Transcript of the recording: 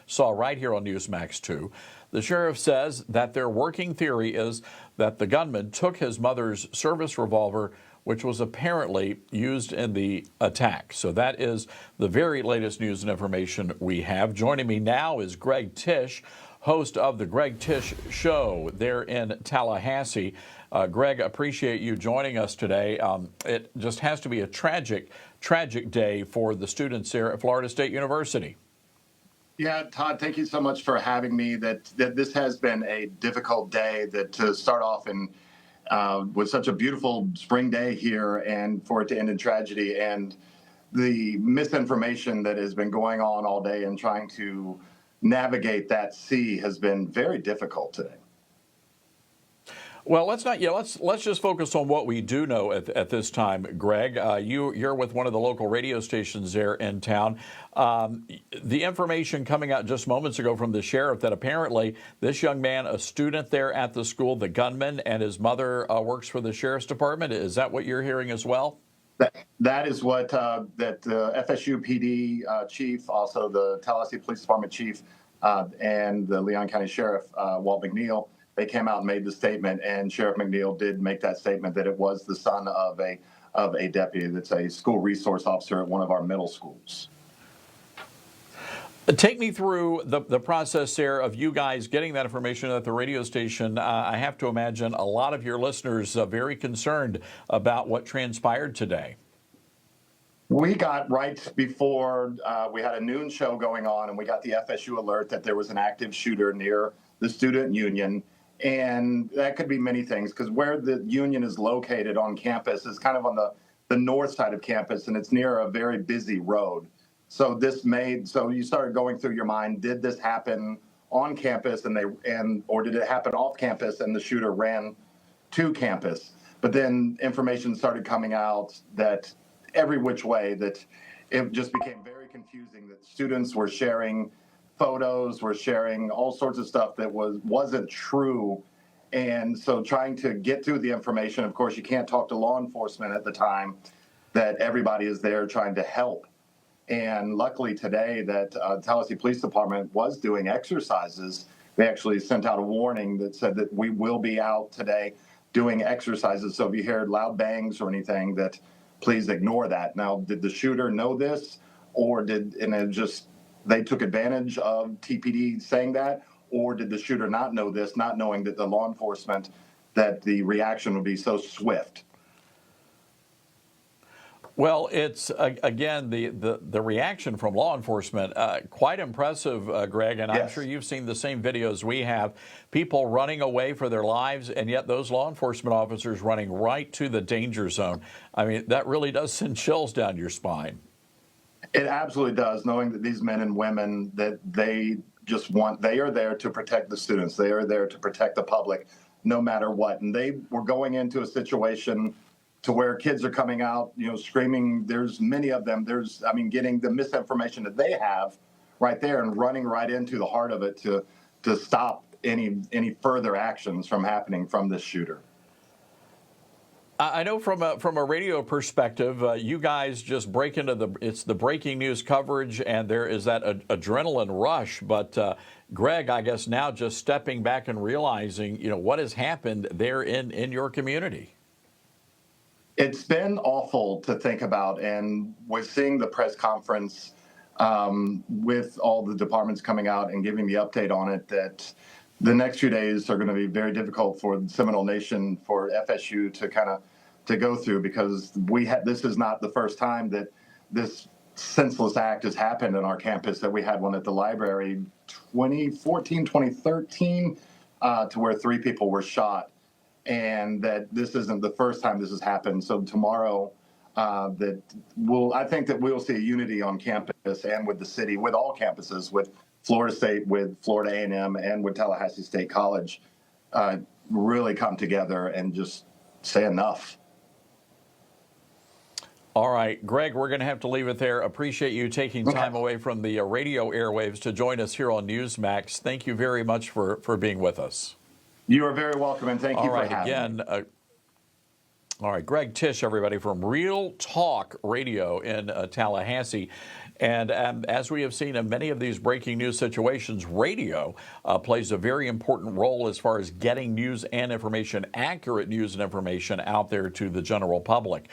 saw right here on Newsmax 2. The sheriff says that their working theory is that the gunman took his mother's service revolver, which was apparently used in the attack. So that is the very latest news and information we have. Joining me now is Greg Tish, host of the Greg Tish Show there in Tallahassee. Greg, appreciate you joining us today. It just has to be a tragic day for the students here at Florida State University. Yeah, Todd, thank you so much for having me. That this has been a difficult day. That to start off with such a beautiful spring day here, and for it to end in tragedy, and the misinformation that has been going on all day, and trying to navigate that sea has been very difficult today. Well, let's just focus on what we do know at this time, Greg. You're with one of the local radio stations there in town. The information coming out just moments ago from the sheriff that apparently this young man, a student there at the school, the gunman, and his mother works for the sheriff's department. Is that what you're hearing as well? That is what that FSU PD chief, also the Tallahassee Police Department chief, and the Leon County Sheriff Walt McNeil. They came out and made the statement, and Sheriff McNeil did make that statement that it was the son of a deputy that's a school resource officer at one of our middle schools. Take me through the process there of you guys getting that information at the radio station. I have to imagine a lot of your listeners very concerned about what transpired today. We got right before we had a noon show going on, and we got the FSU alert that there was an active shooter near the student union. And that could be many things, because where the union is located on campus is kind of on the north side of campus, and it's near a very busy road. So you started going through your mind, did this happen on campus or did it happen off campus and the shooter ran to campus? But then information started coming out that every which way, that it just became very confusing, that students were sharing photos, were sharing all sorts of stuff that wasn't true. And so trying to get through the information, of course, you can't talk to law enforcement at the time, that everybody is there trying to help. And luckily today that Tallahassee Police Department was doing exercises. They actually sent out a warning that said that we will be out today doing exercises. So if you hear loud bangs or anything, that please ignore that. Now, did the shooter know this, or they took advantage of TPD saying that, or did the shooter not know this, not knowing that the law enforcement, that the reaction would be so swift? Well, it's, again, the reaction from law enforcement, quite impressive, Greg, and yes. I'm sure you've seen the same videos we have, people running away for their lives, and yet those law enforcement officers running right to the danger zone. I mean, that really does send chills down your spine. It absolutely does, knowing that these men and women, that they are there to protect the students. They are there to protect the public, no matter what. And they were going into a situation to where kids are coming out, screaming. There's many of them. Getting the misinformation that they have right there and running right into the heart of it to stop any further actions from happening from this shooter. I know from a radio perspective, you guys just break into the breaking news coverage, and there is that adrenaline rush. But Greg, I guess now just stepping back and realizing, what has happened there in your community. It's been awful to think about, and we're seeing the press conference with all the departments coming out and giving the update on it, that the next few days are going to be very difficult for the Seminole Nation, for FSU to go through, because this is not the first time that this senseless act has happened on our campus. That we had one at the library 2014, 2013, to where 3 people were shot. And that this isn't the first time this has happened. So tomorrow, I think that we'll see a unity on campus and with the city, with all campuses, with Florida State, with Florida A&M, and with Tallahassee State College, really come together and just say enough. All right, Greg, we're going to have to leave it there. Appreciate you taking time away from the radio airwaves to join us here on Newsmax. Thank you very much for being with us. You are very welcome, and thank you for having me. Again, All right, Greg Tish, everybody, from Real Talk Radio in Tallahassee. And as we have seen in many of these breaking news situations, radio plays a very important role as far as getting news and information, accurate news and information out there to the general public.